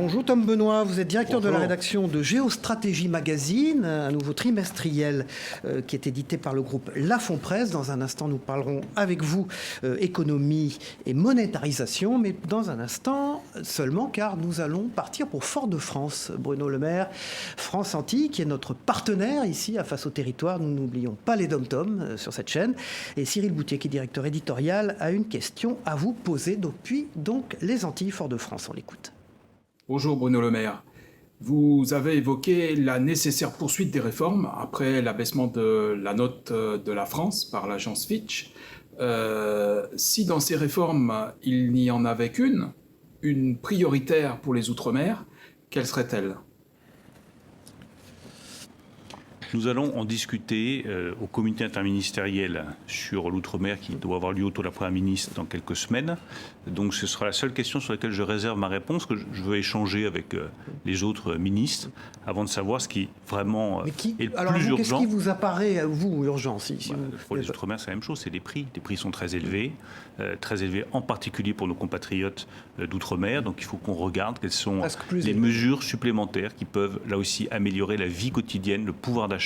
Bonjour Tom Benoît, vous êtes directeur Bonjour. de la rédaction de Géostratégie Magazine, un nouveau trimestriel qui est édité par le groupe Lafon Presse. Dans un instant, nous parlerons avec vous économie et monétarisation, mais dans un instant seulement, car nous allons partir pour Fort-de-France. Bruno Le Maire, France Antilles, qui est notre partenaire ici à Face au Territoire. Nous n'oublions pas les dom-toms sur cette chaîne. Et Cyril Boutier, qui est directeur éditorial, a une question à vous poser depuis donc les Antilles, Fort-de-France. On l'écoute. Bonjour Bruno Le Maire. Vous avez évoqué la nécessaire poursuite des réformes après l'abaissement de la note de la France par l'agence Fitch. Si dans ces réformes, il n'y en avait une prioritaire pour les Outre-mer, quelle serait-elle ? Nous allons en discuter au comité interministériel sur l'outre-mer qui doit avoir lieu autour de la Première ministre dans quelques semaines. Donc ce sera la seule question sur laquelle je réserve ma réponse, que je veux échanger avec les autres ministres avant de savoir ce qui vraiment est le plus urgent. Qu'est-ce qui vous apparaît, vous, urgent pour les Outre-mer, c'est la même chose, c'est les prix. Les prix sont très élevés en particulier pour nos compatriotes d'Outre-mer. Donc il faut qu'on regarde quelles sont les mesures supplémentaires qui peuvent, là aussi, améliorer la vie quotidienne, le pouvoir d'achat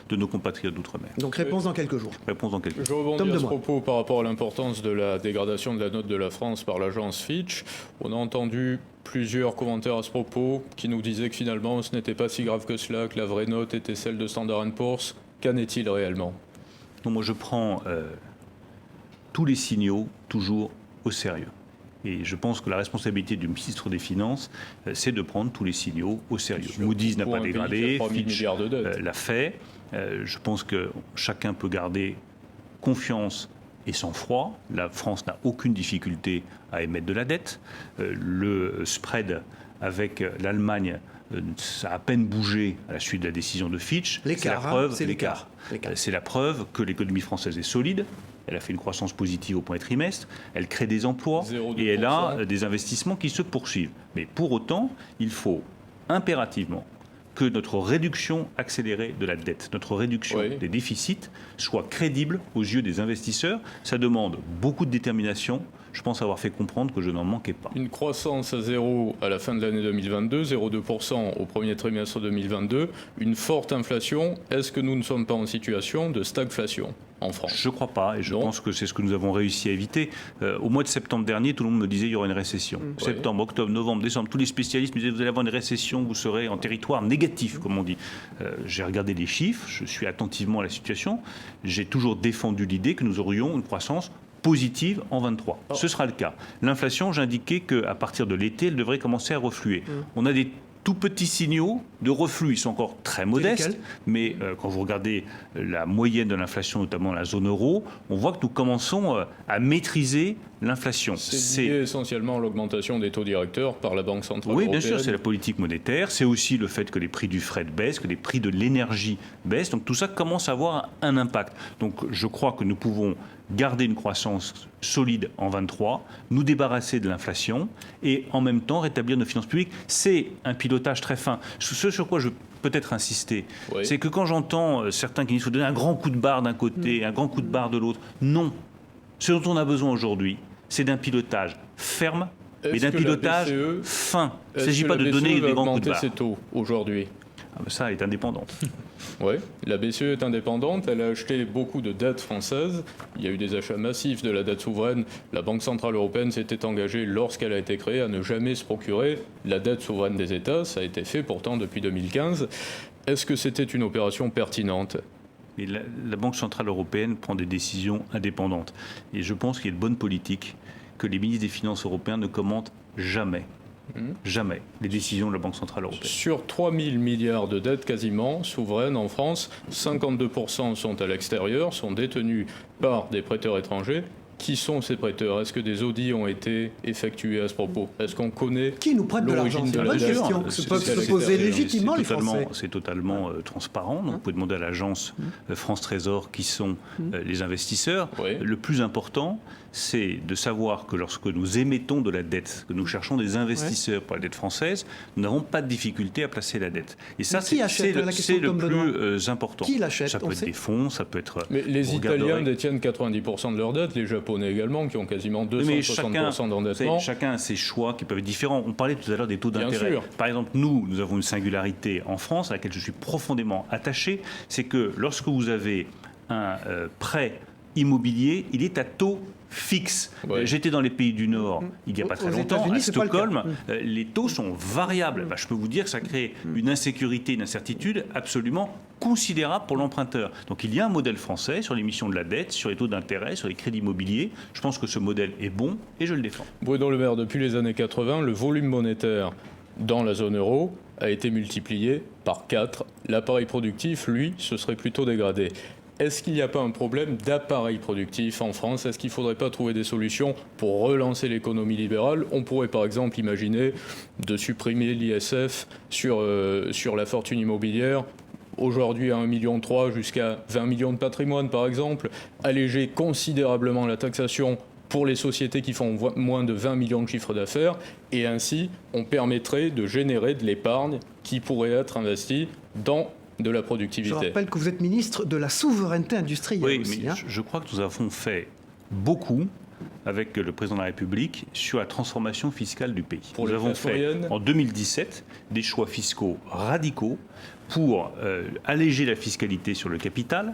de nos compatriotes d'outre-mer. Donc réponse dans quelques jours. Réponse dans quelques jours. Je rebondis à ce propos par rapport à l'importance de la dégradation de la note de la France par l'agence Fitch. On a entendu plusieurs commentaires à ce propos qui nous disaient que finalement ce n'était pas si grave que cela, que la vraie note était celle de Standard & Poor's. Qu'en est-il réellement ? Non, moi je prends tous les signaux toujours au sérieux. Et je pense que la responsabilité du ministre des Finances, c'est de prendre tous les signaux au sérieux. Moody's n'a pas dégradé, Fitch l'a fait. Je pense que chacun peut garder confiance et sang-froid. La France n'a aucune difficulté à émettre de la dette. Le spread avec l'Allemagne, ça a à peine bougé à la suite de la décision de Fitch. C'est la preuve que l'économie française est solide. Elle a fait une croissance positive au premier trimestre, elle crée des emplois et elle a des investissements qui se poursuivent. Mais pour autant, il faut impérativement que notre réduction accélérée de la dette, notre réduction des déficits soit crédible aux yeux des investisseurs. Ça demande beaucoup de détermination. Je pense avoir fait comprendre que je n'en manquais pas. Une croissance à zéro à la fin de l'année 2022, 0,2% au premier trimestre 2022, une forte inflation. Est-ce que nous ne sommes pas en situation de stagflation en France ? Je ne crois pas, et je pense que c'est ce que nous avons réussi à éviter. Au mois de septembre dernier, tout le monde me disait qu'il y aurait une récession. Septembre, octobre, novembre, décembre, tous les spécialistes me disaient vous allez avoir une récession, vous serez en territoire négatif, comme on dit. J'ai regardé les chiffres, je suis attentivement à la situation. J'ai toujours défendu l'idée que nous aurions une croissance positive en 23. Ce sera le cas. L'inflation, j'indiquais qu'à partir de l'été, elle devrait commencer à refluer. On a des tout petits signaux de reflux. Ils sont encore très modestes, mais quand vous regardez la moyenne de l'inflation, notamment dans la zone euro, on voit que nous commençons à maîtriser l'inflation. C'est lié essentiellement à l'augmentation des taux directeurs par la Banque centrale européenne. Oui, bien sûr, c'est la politique monétaire. C'est aussi le fait que les prix du fret baissent, que les prix de l'énergie baissent. Donc tout ça commence à avoir un impact. Donc je crois que nous pouvons garder une croissance solide en 23, nous débarrasser de l'inflation et en même temps rétablir nos finances publiques. C'est un pilotage très fin. Ce sur quoi je veux peut-être insister, c'est que quand j'entends certains qui disent qu'il faut donner un grand coup de barre d'un côté, un grand coup de barre de l'autre, non. Ce dont on a besoin aujourd'hui, c'est d'un pilotage ferme, mais d'un pilotage fin. Il ne s'agit pas de donner des grands coups de barre. Ses taux aujourd'hui. Ça est indépendante. Oui, la BCE est indépendante, elle a acheté beaucoup de dettes françaises, il y a eu des achats massifs de la dette souveraine, la Banque Centrale Européenne s'était engagée lorsqu'elle a été créée à ne jamais se procurer la dette souveraine des États, ça a été fait pourtant depuis 2015. Est-ce que c'était une opération pertinente ? Mais la Banque Centrale Européenne prend des décisions indépendantes et je pense qu'il y a de bonne politique que les ministres des Finances européens ne commentent jamais. Jamais les décisions de la Banque Centrale Européenne. Sur 3 000 milliards de dettes quasiment souveraines en France, 52% sont à l'extérieur, sont détenus par des prêteurs étrangers. Qui sont ces prêteurs ? Est-ce que des audits ont été effectués à ce propos ? Est-ce qu'on connaît qui nous prête de l'argent ? C'est une bonne question. Se peuvent se poser légitimement les Français. C'est totalement transparent. Donc, vous pouvez demander à l'agence France Trésor qui sont les investisseurs. Le plus important, c'est de savoir que lorsque nous émettons de la dette, que nous cherchons des investisseurs pour la dette française, nous n'avons pas de difficulté à placer la dette. Et ça, c'est le plus important. Qui l'achète ? Ça peut être des fonds, ça peut être... Mais les Italiens détiennent 90% de leurs dettes, les Japonais Japonais également, qui ont quasiment Mais 260% d'endettement. chacun a ses choix qui peuvent être différents. On parlait tout à l'heure des taux Bien d'intérêt. sûr. Par exemple, nous avons une singularité en France à laquelle je suis profondément attaché, c'est que lorsque vous avez un prêt immobilier, il est à taux fixe. Ouais. J'étais dans les pays du Nord il n'y a pas très Aux longtemps, États-Unis, à c'est pas le cas. Stockholm, les taux sont variables. Je peux vous dire que ça crée une insécurité, une incertitude absolument considérable pour l'emprunteur. Donc il y a un modèle français sur l'émission de la dette, sur les taux d'intérêt, sur les crédits immobiliers. Je pense que ce modèle est bon et je le défends. Bruno Le Maire, depuis les années 80, le volume monétaire dans la zone euro a été multiplié par 4. L'appareil productif, lui, se serait plutôt dégradé. Est-ce qu'il n'y a pas un problème d'appareil productif en France? Est-ce qu'il ne faudrait pas trouver des solutions pour relancer l'économie libérale? On pourrait par exemple imaginer de supprimer l'ISF sur la fortune immobilière, aujourd'hui à 1,3 million jusqu'à 20 millions de patrimoine par exemple, alléger considérablement la taxation pour les sociétés qui font moins de 20 millions de chiffre d'affaires, et ainsi on permettrait de générer de l'épargne qui pourrait être investie dans de la productivité. Je rappelle que vous êtes ministre de la souveraineté industrielle Oui, aussi. mais je crois que nous avons fait beaucoup avec le président de la République sur la transformation fiscale du pays. Pour nous les avons classes fait moyennes. en 2017 des choix fiscaux radicaux pour alléger la fiscalité sur le capital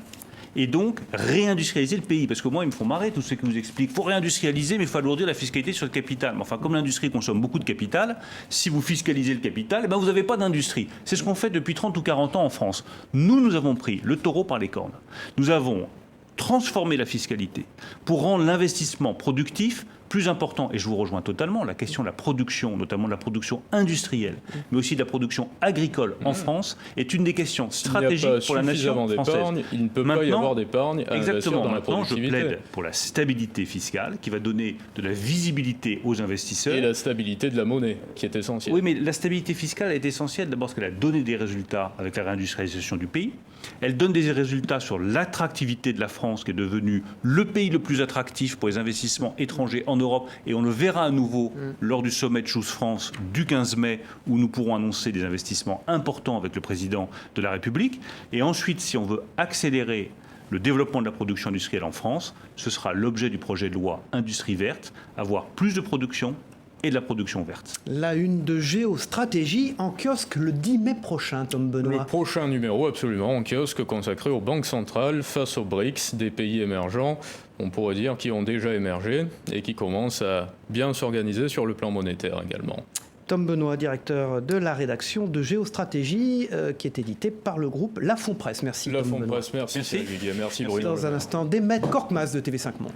et donc réindustrialiser le pays. Parce que moi, ils me font marrer, tous ceux qui vous expliquent. Il faut réindustrialiser, mais il faut alourdir la fiscalité sur le capital. Mais enfin, comme l'industrie consomme beaucoup de capital, si vous fiscalisez le capital, vous n'avez pas d'industrie. C'est ce qu'on fait depuis 30 ou 40 ans en France. Nous avons pris le taureau par les cornes. Nous avons transformé la fiscalité pour rendre l'investissement productif plus important, et je vous rejoins totalement, la question de la production, notamment de la production industrielle, mais aussi de la production agricole en France, est une des questions stratégiques pour la nation française. Il ne peut pas y avoir d'épargne à investir dans la Maintenant, je productivité. plaide pour la stabilité fiscale qui va donner de la visibilité aux investisseurs. Et la stabilité de la monnaie, qui est essentielle. Oui, mais la stabilité fiscale est essentielle d'abord parce qu'elle a donné des résultats avec la réindustrialisation du pays. Elle donne des résultats sur l'attractivité de la France, qui est devenue le pays le plus attractif pour les investissements étrangers en Europe. Et on le verra à nouveau lors du sommet de Choose France du 15 mai, où nous pourrons annoncer des investissements importants avec le président de la République. Et ensuite, si on veut accélérer le développement de la production industrielle en France, ce sera l'objet du projet de loi Industrie verte, avoir plus de production et de la production verte. La une de Géostratégie en kiosque le 10 mai prochain, Tom Benoît. Le prochain numéro, absolument, en kiosque consacré aux banques centrales face aux BRICS, des pays émergents, on pourrait dire, qui ont déjà émergé et qui commencent à bien s'organiser sur le plan monétaire également. Tom Benoît, directeur de la rédaction de Géostratégie, qui est édité par le groupe La Fond Presse. Merci, La Tom Fond Benoît. Presse, merci Julien, merci Bruno. Dans un instant, Demet Korkmaz de TV5 Monde.